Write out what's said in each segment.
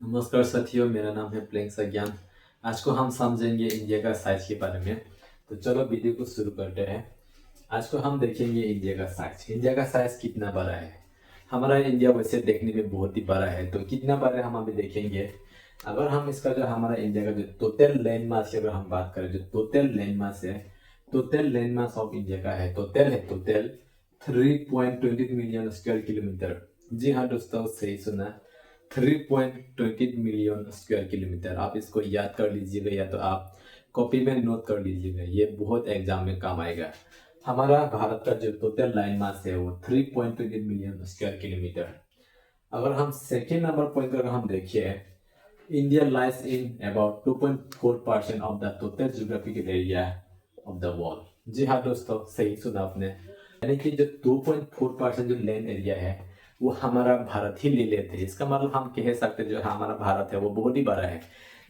नमस्कार साथियों, मेरा नाम है प्लेंग सज्ञान। आज को हम समझेंगे इंडिया का साइज के बारे में। तो चलो वीडियो को शुरू करते हैं। आज को हम देखेंगे इंडिया का साइज। इंडिया का साइज कितना बड़ा है। हमारा इंडिया वैसे देखने में बहुत ही बड़ा है, तो कितना बड़ा है हम अभी देखेंगे। अगर हम इसका जो हमारा इंडिया का जो टोटल लैंड मास की अगर हम बात करें, जो टोटल लैंड मास है, total land mass of India का है, टोटल 3.20 मिलियन स्क्वायर किलोमीटर। जी हाँ दोस्तों, सही सुना, 3.20 मिलियन स्क्वायर किलोमीटर। आप इसको याद कर लीजिएगा या तो आप कॉपी में नोट कर लीजिएगा, ये बहुत एग्जाम में काम आएगा। हमारा भारत का जो टोटल लैंड मास है वो 3.20 मिलियन स्क्वायर किलोमीटर। अगर हम सेकेंड नंबर पॉइंट अगर हम देखिए, India lies in about 2.4% of the total geographical area of the world. जी हाँ दोस्तों, सही सुना आपने। यानी कि जो 2.4% जो लैंड एरिया है वो हमारा भारत ही ले लेते हैं। इसका मतलब हम कह सकते हैं जो हमारा भारत है वो बहुत ही बड़ा है।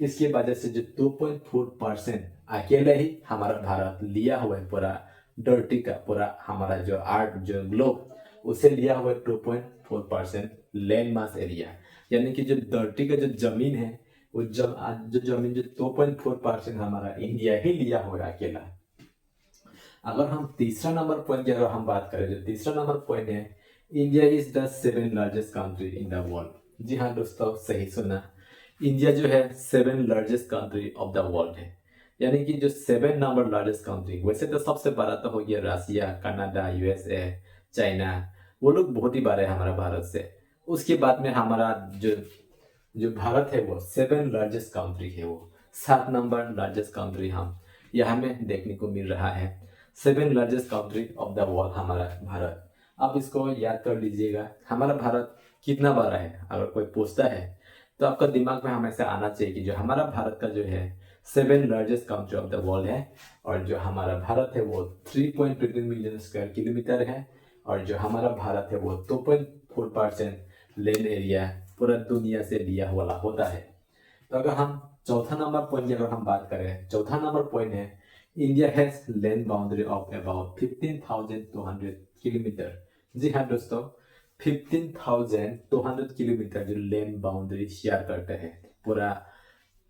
इसकी वजह से जो 2.4% अकेले ही हमारा भारत लिया हुआ है, पूरा धरती का पूरा हमारा जो आर्ट जो ग्लोब उसे लिया हुआ है 2.4% लैंड मास एरिया। यानी कि जो धरती का जो जमीन है वो जो जमीन जो 2.4% हमारा इंडिया ही लिया हुआ है अकेला। अगर हम तीसरा नंबर पॉइंट की अगर हम बात करें, जो तीसरा नंबर पॉइंट है, India is the seven largest country in the world. जी हाँ दोस्तों, सही सुना। इंडिया जो है seven largest country of the world है। यानी कि जो सेवन नंबर लार्जेस्ट कंट्री, वैसे तो सबसे बड़ा तो हो गया रसिया, कनाडा, यूएसए, चाइना, वो लोग बहुत ही बड़े हैं हमारा भारत से। उसके बाद में हमारा जो जो भारत है वो सेवन लार्जेस्ट कंट्री है, वो 7 नंबर लार्जेस्ट कंट्री हम यहाँ में देखने को मिल रहा है। Seven largest country of the world हमारा भारत। आप इसको याद कर लीजिएगा, हमारा भारत कितना बड़ा है। अगर कोई पूछता है तो आपका दिमाग में हमेशा आना चाहिए कि जो हमारा भारत का जो है seven largest country of the world है, और जो हमारा भारत है वो 3.20 मिलियन स्क्वायर किलोमीटर है, और जो हमारा भारत है वो 2.4% लैंड एरिया पूरा दुनिया से लिया हुआ होता है। तो अगर हम चौथा नंबर पॉइंट की अगर हम बात करें, चौथा नंबर पॉइंट है, India has land boundary of about 15,200 kilometre. जी हाँ दोस्तों, 15,200 किलोमीटर जो लैंड बाउंड्री शेयर करते हैं पूरा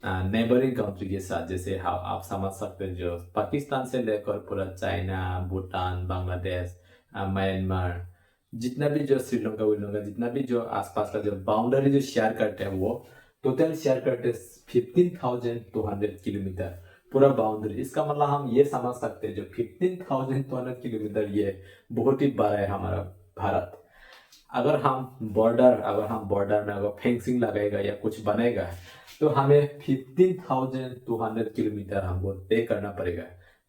नेबरिंग कंट्री के साथ। जैसे आप समझ सकते हैं जो पाकिस्तान से लेकर पूरा चाइना, भूटान, बांग्लादेश, म्यांमार, जितना भी जो श्रीलंका विलंका, जितना भी जो आसपास का जो बाउंड्री जो शेयर करते हैं वो टोटल शेयर करते हैं 15,200 किलोमीटर पूरा बाउंड्री। इसका मतलब हम ये समझ सकते हैं जो 15,200 किलोमीटर ये बहुत ही बड़ा है हमारा भारत। अगर हम बॉर्डर में अगर फेंसिंग लगाएगा या कुछ बनेगा तो हमें 15,200 किलोमीटर हमको तय करना पड़ेगा,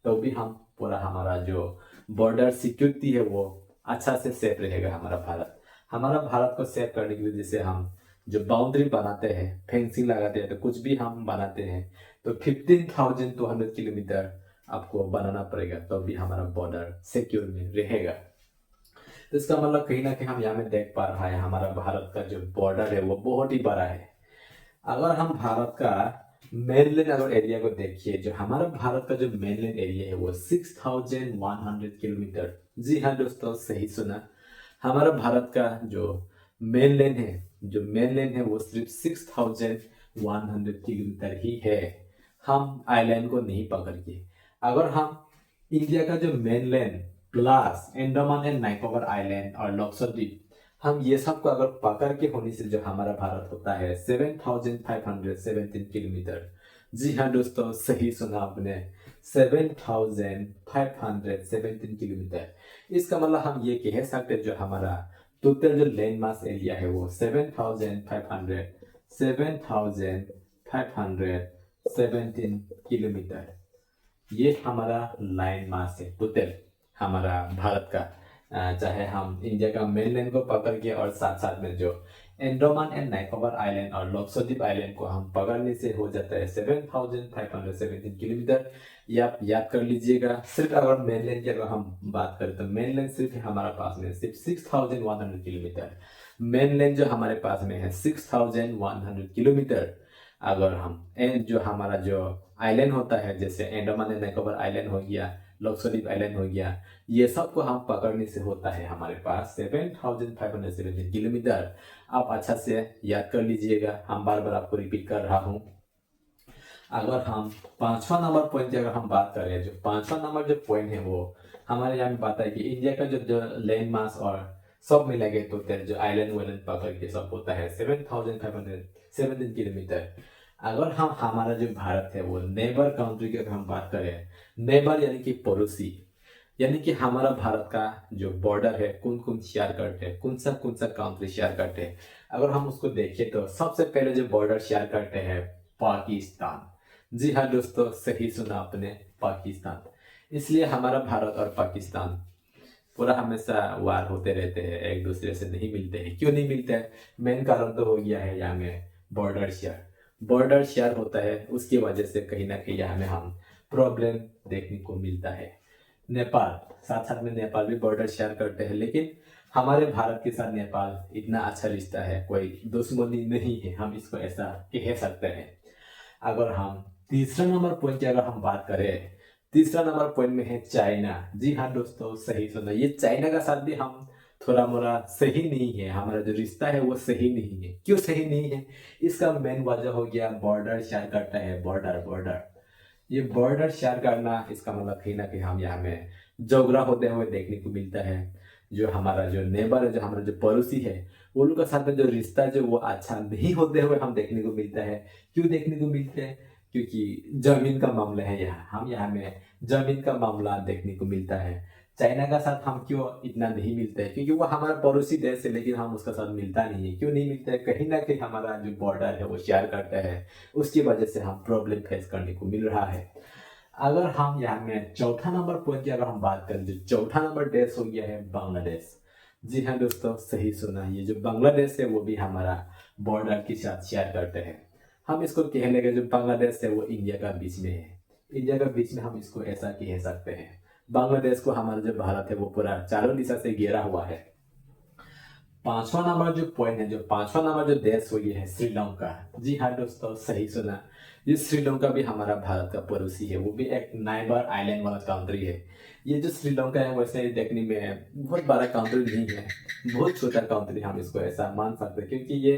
तो भी हम पूरा हमारा जो बॉर्डर सिक्योरिटी है वो अच्छा से सेफ रहेगा हमारा भारत को सेफ करने के लिए जैसे हम जो बाउंड्री बनाते हैं, फेंसिंग लगाते हैं, तो कुछ भी हम बनाते हैं तो 15,200 किलोमीटर आपको बनाना पड़ेगा, तो भी हमारा बॉर्डर सिक्योर में रहेगा। तो इसका मतलब कहीं ना कहीं हम यहाँ में देख पा रहा है हमारा भारत का जो बॉर्डर है वो बहुत ही बड़ा है। अगर हम भारत का मेनलैंड अगर एरिया को देखिए, जो हमारा भारत का जो मेनलैंड एरिया है वो 6,100 किलोमीटर। जी हाँ दोस्तों, सही सुना। हमारा भारत का जो मेनलैंड है वो सिर्फ 6,100 किलोमीटर ही है। हम आइलैंड को नहीं पकड़ के, अगर हम इंडिया का जो mainland plus Andaman and Nicobar island और लक्षद्वीप, हम ये सब को अगर पकड़ के होने से जो हमारा भारत होता है 7,517 किलोमीटर। जी हाँ दोस्तों, सही सुना आपने, 7,517 किलोमीटर। इसका मतलब हम ये कह सकते हैं जो हमारा टोटल जो लैंड मास एरिया है वो 7,517 किलोमीटर। ये हमारा लैंड मास है टोटल हमारा भारत का। चाहे हम इंडिया का मेनलैंड को पकड़ के और साथ साथ में जो अंडमान एंड निकोबार आइलैंड और लक्षद्वीप आइलैंड को हम पकड़ने से हो जाता है 7,517 किलोमीटर। ये आप याद कर लीजिएगा। सिर्फ अगर मेनलैंड की अगर हम बात करें तो मेनलैंड सिर्फ हमारा पास में सिर्फ 6,100 किलोमीटर। मेनलैंड जो हमारे पास में है 6,100 किलोमीटर। अगर हम जो हमारा जो आइलैंड होता है, जैसे अंडमान एंड निकोबार आइलैंड हो गया, लक्षद्वीप आइलैंड हो गया, ये सब को हम पकड़ने से होता है हमारे पास 7,517 किलोमीटर। आप अच्छा से याद कर लीजिएगा, हम बार बार आपको रिपीट कर रहा हूँ। अगर हम पांचवा नंबर पॉइंट की अगर हम बात करें, जो पांचवा नंबर जो पॉइंट है वो हमारे यहाँ में बात है कि इंडिया का जो लैंड मास और सब मिलाके तो जो आइलैंड वाइलैंड पकड़ के सब होता है 7,517 किलोमीटर। अगर हम हमारा जो भारत है वो नेबर कंट्री की अगर हम बात करें, नेबर यानी कि पड़ोसी, यानी कि हमारा भारत का जो बॉर्डर है कौन कौन शेयर करते हैं, कौन सा कंट्री शेयर करते हैं, अगर हम उसको देखें तो सबसे पहले जो बॉर्डर शेयर करते हैं पाकिस्तान। जी हाँ दोस्तों, सही सुना आपने, पाकिस्तान। इसलिए हमारा भारत और पाकिस्तान पूरा हमेशा वार होते रहते हैं, एक दूसरे से नहीं मिलते हैं। क्यों नहीं मिलते हैं? मेन कारण तो हो गया है यहाँ में बॉर्डर शेयर होता है, उसकी वजह से कहीं ना कहीं यहाँ में हम प्रॉब्लम देखने को मिलता है। नेपाल, साथ साथ में नेपाल भी बॉर्डर शेयर करते हैं, लेकिन हमारे भारत के साथ नेपाल इतना अच्छा रिश्ता है, कोई दुश्मनी नहीं है, हम इसको ऐसा कह सकते हैं। अगर हम तीसरा नंबर पॉइंट की अगर हम बात करें, तीसरा नंबर पॉइंट में है चाइना। जी हाँ दोस्तों, सही सुना, ये चाइना का साथ भी हम थोड़ा मोड़ा सही नहीं है, हमारा जो रिश्ता है वो सही नहीं है। क्यों सही नहीं है? इसका मेन वजह हो गया बॉर्डर शेयर करता है, बॉर्डर ये बॉर्डर शेयर करना, इसका मतलब कहीं ना कहीं हम यहाँ में झगड़ा होते हुए देखने को मिलता है। जो हमारा जो नेबर है, जो हमारा जो पड़ोसी है, वो लोग के साथ में जो रिश्ता जो वो अच्छा नहीं होते हुए हम देखने को मिलता है। क्यों देखने को मिलते हैं? क्योंकि जमीन का मामला है, हम यहाँ में जमीन का मामला देखने को मिलता है। चाइना का साथ हम क्यों इतना नहीं मिलते हैं? क्योंकि वो हमारा पड़ोसी देश है, लेकिन हम उसका साथ मिलता नहीं है। क्यों नहीं मिलता है? कहीं ना कहीं हमारा जो बॉर्डर है वो शेयर करता है, उसकी वजह से हम प्रॉब्लम फेस करने को मिल रहा है। अगर हम यहाँ में चौथा नंबर पॉइंट की अगर हम बात करें, जो चौथा नंबर देश हो गया है बांग्लादेश। जी हाँ दोस्तों, सही सुना, ये जो बांग्लादेश है वो भी हमारा बॉर्डर के साथ शेयर करते हैं। हम इसको कह लेंगे जो बांग्लादेश है वो इंडिया का बीच में है, इंडिया का बीच में हम इसको ऐसा कह सकते हैं। बांग्लादेश को हमारा जो भारत है वो पूरा चारों दिशा से घेरा हुआ है। पांचवा नंबर जो पॉइंट है, जो पांचवा नंबर जो देश हो ये है श्रीलंका। जी हाँ दोस्तों, सही सुना, ये श्रीलंका भी हमारा भारत का पड़ोसी है, वो भी एक नाइबर आइलैंड वाला कंट्री है। ये जो श्रीलंका है वैसे देखने में बहुत बड़ा कंट्री नहीं है, बहुत छोटा कंट्री, हम इसको ऐसा मान सकते हैं, क्योंकि ये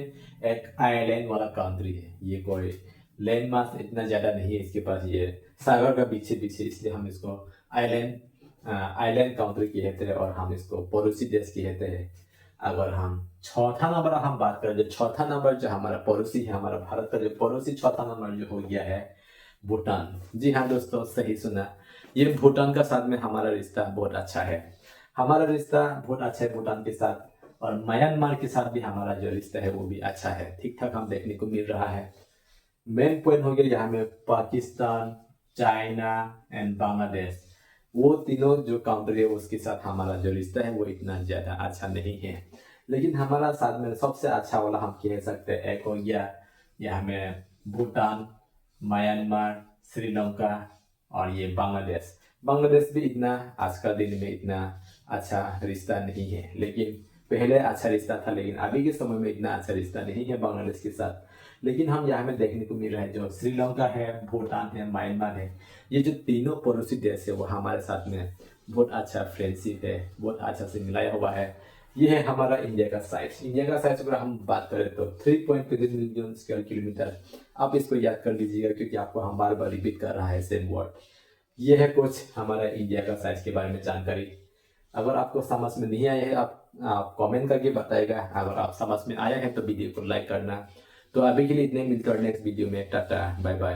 एक आइलैंड वाला कंट्री है। ये कोई लैंड मास इतना ज्यादा नहीं है इसके पास, ये सागर का पीछे पीछे, इसलिए हम इसको आइलैंड कंट्री कहते हैं और हम इसको पड़ोसी देश कहते हैं। अगर हम चौथा नंबर हम बात करें, जो चौथा नंबर जो हमारा पड़ोसी है, हमारा भारत का जो पड़ोसी चौथा नंबर जो हो गया है भूटान। जी हाँ दोस्तों, सही सुना, ये भूटान का साथ में हमारा रिश्ता बहुत अच्छा है, हमारा रिश्ता बहुत अच्छा है भूटान के साथ। और म्यांमार के साथ भी हमारा जो रिश्ता है वो भी अच्छा है, ठीक ठाक हम देखने को मिल रहा है। मेन पॉइंट हो गया यहाँ में पाकिस्तान, चाइना एंड बांग्लादेश, वो तीनों जो कंट्री है उसके साथ हमारा जो रिश्ता है वो इतना ज़्यादा अच्छा नहीं है। लेकिन हमारा साथ में सबसे अच्छा वाला हम कह सकते हैं, एक हो गया यहाँ में भूटान, म्यांमार, श्रीलंका और ये बांग्लादेश। बांग्लादेश भी इतना आज का दिन में इतना अच्छा रिश्ता नहीं है, लेकिन पहले अच्छा रिश्ता था, लेकिन अभी के समय में इतना अच्छा रिश्ता नहीं है बांग्लादेश के साथ। लेकिन हम यहाँ में देखने को मिल रहा है जो श्रीलंका है, भूटान है, म्यांमार है, ये जो तीनों पड़ोसी देश है वो हमारे साथ में बहुत अच्छा फ्रेंडशिप है, बहुत अच्छा से मिलाया हुआ है। ये है हमारा इंडिया का साइज। इंडिया का साइज अगर हम बात करें तो 3.3 मिलियन स्क्वायर किलोमीटर। आप इसको याद कर लीजिएगा, क्योंकि आपको हम बार बार रिपीट कर रहा है सेम वर्ड। ये है कुछ हमारा इंडिया का साइज के बारे में जानकारी। अगर आपको समझ में नहीं आया है आप कमेंट करके बताएगा, अगर आप समझ में आया है तो वीडियो को लाइक करना। तो अभी के लिए इतने, मिलकर नेक्स्ट वीडियो में, टाटा बाय बाय।